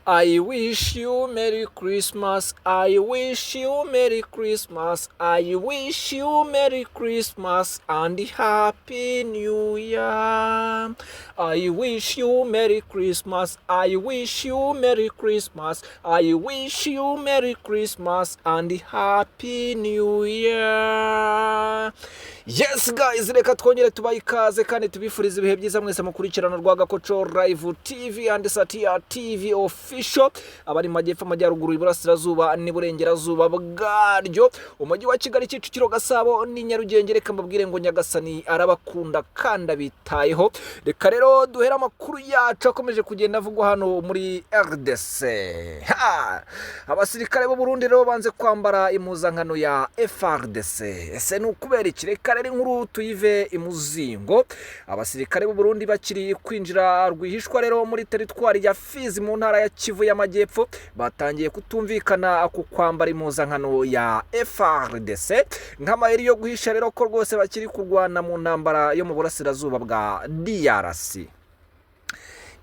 I wish you Merry Christmas. I wish you Merry Christmas. I wish you Merry Christmas and Happy New Year. I wish you Merry Christmas. I wish you Merry Christmas. I wish you Merry Christmas and Happy New Year. Yes guys, reka twongere tubaye ikaze kandi tubifuriza ibihe byiza mwese mukurikirana rwa Gakoco Live TV and Satya TV official. Abari majyepfo amajyaruguru iburasirazuba n'iburengerazuba bwaryo, umujyi wa Kigali, Kicukiro, Gasabo ni Nyarugenge. Reka mbabwire ngo Nyagasani arabakunda kandi bitayeho. Reka rero duhera amakuru yacu akomeje kugenda avugwa hano muri RDC. Abasirikare b'u Burundi rero banze kwambara impuzankano ya FARDC. Ese ni ukubera iki? Reka rero inkuru tuyive imuzingo. Abasirikare b'u Burundi bakiri kwinjira rwihishwa rero muri teritwari ya Fizi mu ntara ya Kivu y'Amajyepfo batangiye kutumvikana ku kwambara impuzankano ya FARDC nk'amayeri yo guhisha rero ko rwose bakiri kurwana mu ntambara yo mu burasirazuba bwa DRC.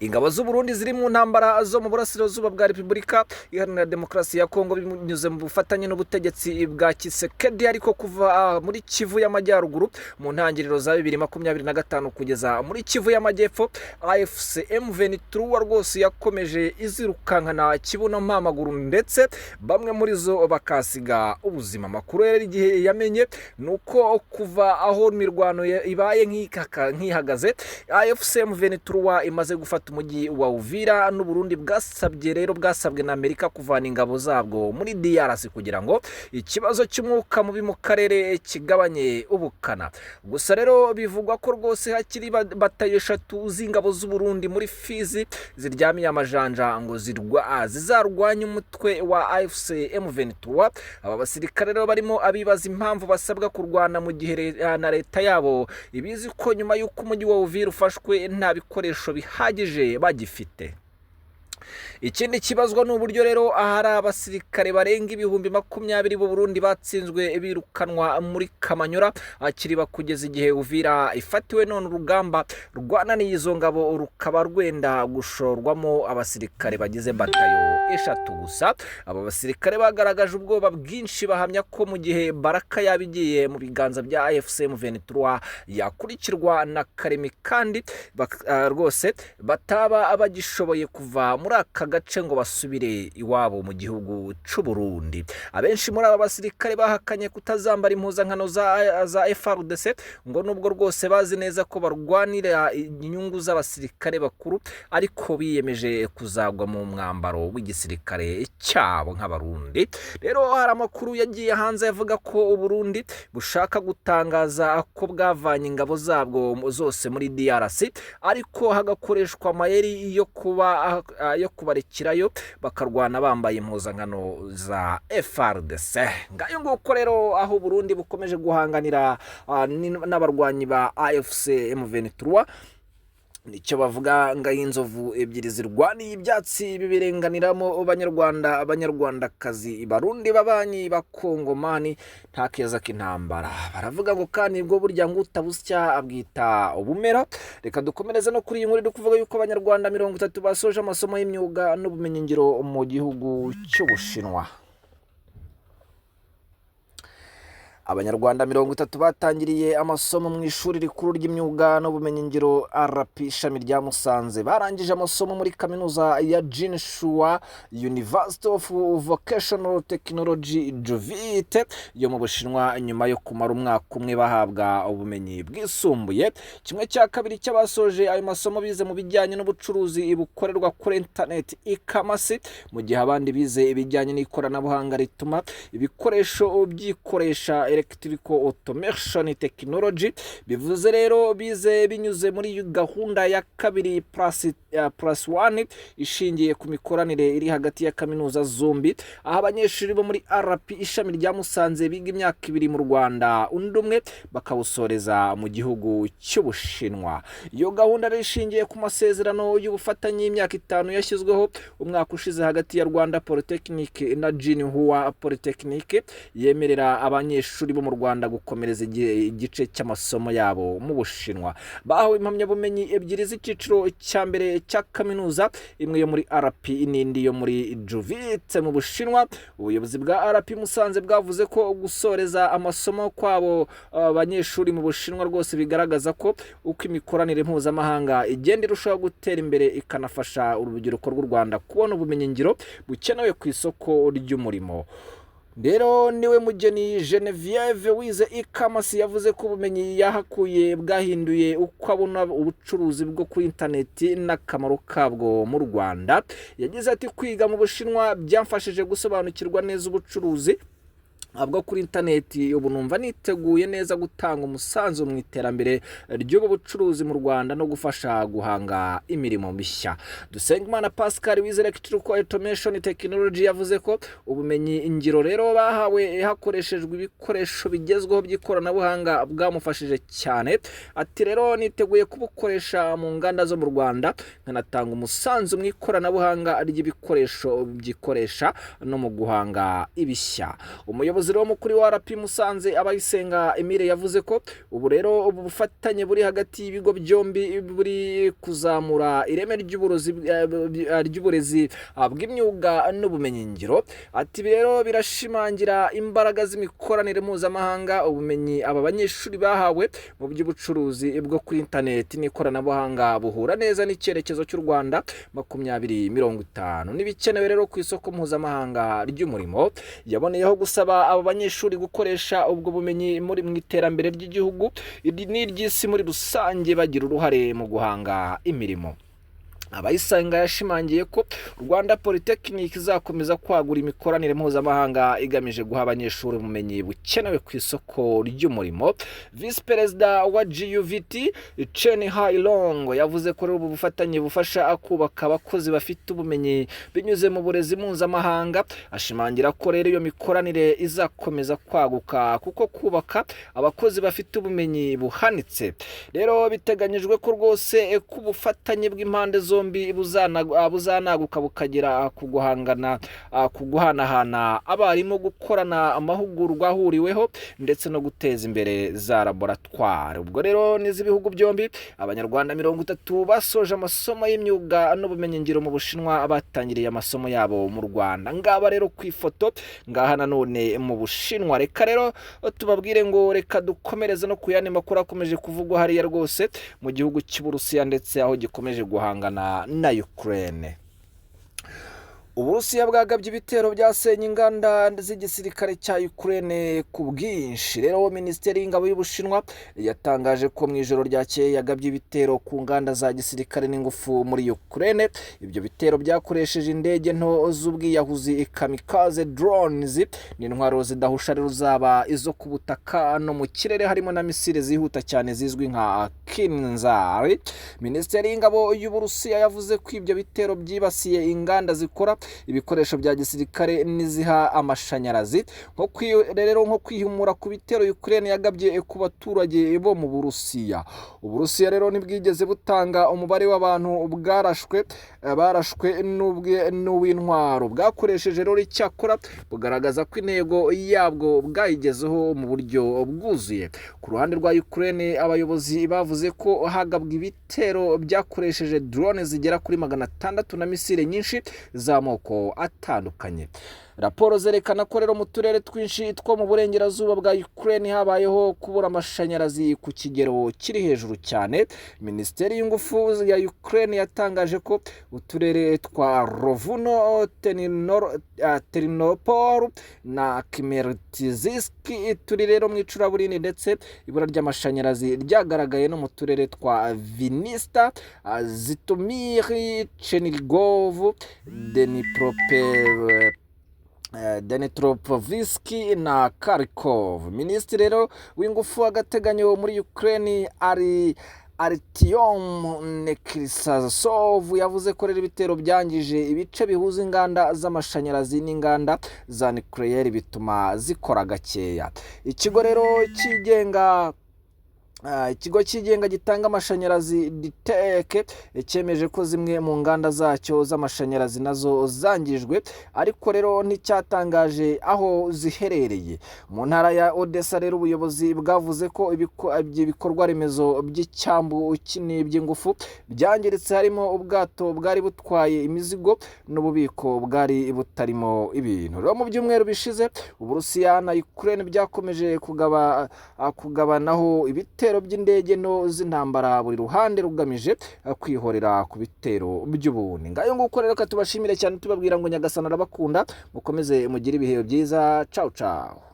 Ingabo z'u Burundi ziri mu ntambara zo mu burasirazuba bwa Repubulika Iharanira Demokarasi ya Congo binyuze mu bufatanye n'ubutegetsi bwa Tshisekedi, ariko kuva muri Kivu y'Amajyaruguru mu ntangiriro za 2025 kugeza muri Kivu y'Amajyepfo, AFC M23 rwose yakomeje izirukankana kibuno mpamaguru, ndetse bamwe muri zo bakasiga ubuzima. Makuru rero igihe yamenye nuko kuva aho mirwano ibaye nkihagaze, AFC M23 imaze gufata umujyi wa Uvira n'u Burundi bwasabwe na Amerika kuvana ingabo zabwo muri DRC kugira ngo ikibazo cy'umwuka mubi mu karere kigabanye ubukana. Gusa rero bivugwa ko rwose hakiri batayo 3 z'ingabo z'u Burundi muri Fizi ziryamiye amajanja ngo zizarwanya umutwe wa AFC M23. Aba basirikare rero barimo abibaza impamvu basabwa kurwana mu gihe na leta yabo ibizi ko nyuma y'uko umujyi wa Uvira ufashwe nta bikoresho bihagije bagifite. Ikindi kibazwa n'uburyo rero ahari abasirikare barenga ibihumbi 20 b'u Burundi batsinzwe birukanwa muri Kamanyora akiri bakugeza igihe Uvira ifatiwe, none urugamba rwananiye izo ngabo rukaba rwenda gushorwamo abasirikare bagize batayo 3 gusa. Aba basirikare bagaragaje ubwoba bwinshi, bahamya ko mu gihe Baraka yabigiye mu biganza bya AFC M23 yakurikirwa na Karemi kandi rwose bataba bagishoboye kuva muri aka gace ngo basubire iwabo mu gihugu cy'u Burundi. Abenshi muri aba basirikare bahakanye kutazambara impuzankano za FARDC ngo nubwo rwose bazi neza ko barwanira inyungu z'abasirikare bakuru, ariko biyemeje kuzagwa mu mwambaro w'igisirikare cyabo nk'abarundi. Rero hari amakuru yagiye hanze yavuga ko u Burundi bushaka gutangaza ko bwavanye ingabo zabwo zose muri DRC, ariko hagakoreshwa amayeri yo kubarekirayo bakarwana bambaye impuzankano za FARDC. Ngayo nguko rero aho Burundi bukomeje guhanganira n'abarwanyi ba AFC M23. Nicyo bavuga nga inzovu ebyiri zirwaniye ibyatsi bibirenganiramo abanyarwandakazi Barundi babanyi bakongomani nta keza k'intambara. Baravuga ngo kandi bwo burya ngo utabusya abwita ubumera. Reka dukomereze no kuri iyi nkuru iri kuvuga yuko abanyarwanda 30 basoje amasomo y'imyuga n'ubumenyingiro mu gihugu cy'Ubushinwa. Abanyarwanda 30 batangiriye amasomo mu ishuri rikuru ry'imyuga n'ubumenyingiro RP ishami rya Musanze. Barangije amasomo muri kaminuza ya Jinshuwa University of Vocational Technology Jovite yo mu Bushinwa nyuma yo kumara umwaka umwe bahabwa ubumenyi bwisumbuye. Kimwe cya kabiri cy'abasoje ayo masomo bize mu bijyanye n'ubucuruzi bukorerwa kuri internet e-commerce, mu gihe abandi bize ibijyanye n'ikoranabuhanga rituma ibikoresho byikoresha electrical automation technology. Bivuze rero bize binyuze muri gahunda ya kabiri plus 1 ishingiye ku mikoranire iri hagati ya kaminuza zombi, aho abanyeshuri bo muri RP ishami rya Musanze biga imyaka 2 mu Rwanda, undi umwe bakawusoreza mu gihugu cy'Ubushinwa. Iyo gahunda rero ishingiye ku masezerano y'ubufatanye y'imyaka 5 yashyizweho umwaka ushize hagati ya Rwanda Polytechnic na Jinhua Polytechnic, yemerera abanyeshuri abanyeshuri bo mu Rwanda gukomereza igice cy'amasomo yabo mu Bushinwa. Bahawe impamyabumenyi ebyiri z'icyiciro cya mbere cya kaminuza, imwe yo muri RP n'indi yo muri Juvitse mu Bushinwa. Ubuyobozi bwa RP Musanze bwavuze ko gusoreza amasomo kwabo abanyeshuri mu Bushinwa rwose bigaragaza ko uko imikoranire mpuzamahanga igenda irushaho gutera imbere ikanafasha urubyiruko rw'u Rwanda kubona ubumenyi ngiro bukenewe ku isoko ry'umurimo. Rero niwe mugeni Genevieve wize e-commerce yavuze ko ubumenyi yahakuye bwahinduye uko abona ubucuruzi bwo kuri interineti n'akamaro kabwo mu Rwanda. Yagize ati kwiga mu Bushinwa byamfashije gusobanukirwa neza ubucuruzi bwo kuri interineti. Ubu numva niteguye neza gutanga umusanzu mu iterambere ry'ubu bucuruzi mu Rwanda no gufasha guhanga imirimo mishya. Dusengimana Pascal wize Electrical Automation Technology yavuze ko ubumenyi ingiro rero bahawe hakoreshejwe ibikoresho bigezweho by'ikoranabuhanga bwamufashije cyane. Ati rero niteguye kubukoresha mu nganda zo mu Rwanda nkanatanga umusanzu mu ikoranabuhanga ry'ibikoresho byikoresha no mu guhanga ibishya. Umuyobozi rero mukuru wa RP Musanze Abayisenga Emile yavuze ko ubu rero ubu bufatanye buri hagati y'ibigo byombi buri kuzamura ireme ry'uburezi bw'imyuga n'ubumenyi ngiro. Ati rero birashimangira imbaraga z'imikoranire mpuzamahanga. Ubumenyi aba banyeshuri bahawe mu by'ubucuruzi bwo kuri interineti n'ikoranabuhanga buhura neza n'icyerekezo cy'u Rwanda 2050 n'ibikenewe rero ku isoko mpuzamahanga ry'umurimo. Yaboneyeho gusaba abo banyeshuri gukoresha ubwo bumenyi muri mu iterambere ry'igihugu n'iry'isi muri rusange bagira uruhare mu guhanga imirimo. Abayisenga yashimangiye ko Rwanda Polytechnic izakomeza kwagura imikoranire mpuzamahanga igamije guha abanyeshuri ubumenyi bukenewe ku isoko ry'umurimo. Vice Perezida wa GUVT Chen Hailong yavuze ko ubu bufatanye bufasha kubaka abakozi bafite ubumenyi binyuze mu burezi mpuzamahanga. Ashimangira ko rero iyo mikoranire izakomeza kwaguka kuko kubaka abakozi bafite ubumenyi buhanitse. Rero biteganyijwe ko rwose ku bufatanye bw'impande buzanaguka bukagera kuguhanahana abarimu, gukorana amahugurwa ahuriweho ndetse no guteza imbere za laboratwari. Ubwo rero n'izi bihugu byombi abanyarwanda 30 basoje amasomo y'imyuga n'ubumenyi ngiro mu Bushinwa batangiriye amasomo yabo mu Rwanda. Ngaba rero ku ifoto ngaha nanone mu Bushinwa. Reka rero tubabwire ngo reka dukomereze no kuyane makuru akomeje kuvugwa hariya rwose mu gihugu cy'Uburusiya ndetse aho gikomeje guhangana na Ukraine. Uburusiya bwagabye ibitero byasenye inganda z'igisirikare cya Ukraine ku bwinshi. Rero Minisiteri y'Ingabo y'Ubushinwa yatangaje ko mu ijoro ryakeye yagabye ibitero ku nganda za gisirikare n'ingufu muri Ukraine. Ibyo bitero byakoresheje indege nto z'ubwiyahuzi kamikaze drones n'intwaro zidahusha ruzaba izo ku butaka no mu kirere, harimo na misile zihuta cyane zizwi nka cyanze. Minisiteri y'Ingabo y'Uburusiya yavuze ko ibyo bitero byibasiye inganda zikora ibikoresho bya gisirikare n'iziha amashanyarazi. Nko kwihimura ku bitero Ukraine yagabye ku baturage bo mu Burusiya. Uburusiya rero ntibwigeze butanga umubare w'abantu barashwe n'uw'intwaro bwakoresheje. Rero icyakora bugaragaza ko intego yabwo bwayigezeho mu buryo bwuzuye. Ku ruhande rwa Ukraine abayobozi bavuze ko hagabwe ibitero byakoresheje drone zigera kuri 600 na misile nyinshi z'amoko atandukanye. Raporo zerekana ko rero mu turere twinshi two mu burengerazuba bwa Ukraine habayeho kubura amashanyarazi ku kigero kiri hejuru cyane. Minisiteri y'Ingufu ya Ukraine yatangaje ko uturere twa Rovuno, Ternopol na Khmelnytskyi turi rero mu icuraburindi ndetse ibura ry'amashanyarazi ryagaragaye no mu turere twa Vinnytsia, Zhytomyr, Chernigov, Dnipropetrovsk na Kharkov. Minisitiri rero w'ingufu agateganyo muri Ukraine Artyom Nekrasov yavuze ko rero ibitero byangije ibice bihuza inganda z'amashanyarazi n'inganda za nucleaire bituma zikora gakeya. Ikigo rero kigenga ikigo cyigenga gitanga amashanyarazi diteke cyemeje ko zimwe mu nganda zacyo z'amashanyarazi nazo zangijwe, ariko rero nticyatangaje aho ziherereye. Mu ntara ya Odessa rero ubuyobozi bwavuze ko ibikorwa remezo by'icyambu kinini by'ingufu byangiritse, harimo ubwato bwari butwaye imizigo n'ububiko bwari butarimo ibintu. Rero mu byumweru bishize Uburusiya na Ukraine byakomeje kugabanaho ibitero by'indege no z'intambara, buri ruhande rugamije kwihorera ku bitero by'ubundi. Ngayo nguko rero katubashimire cyane tubabwira ngo Nyagasana arabakunda, mukomeze mugire ibihe byiza. Ciao ciao.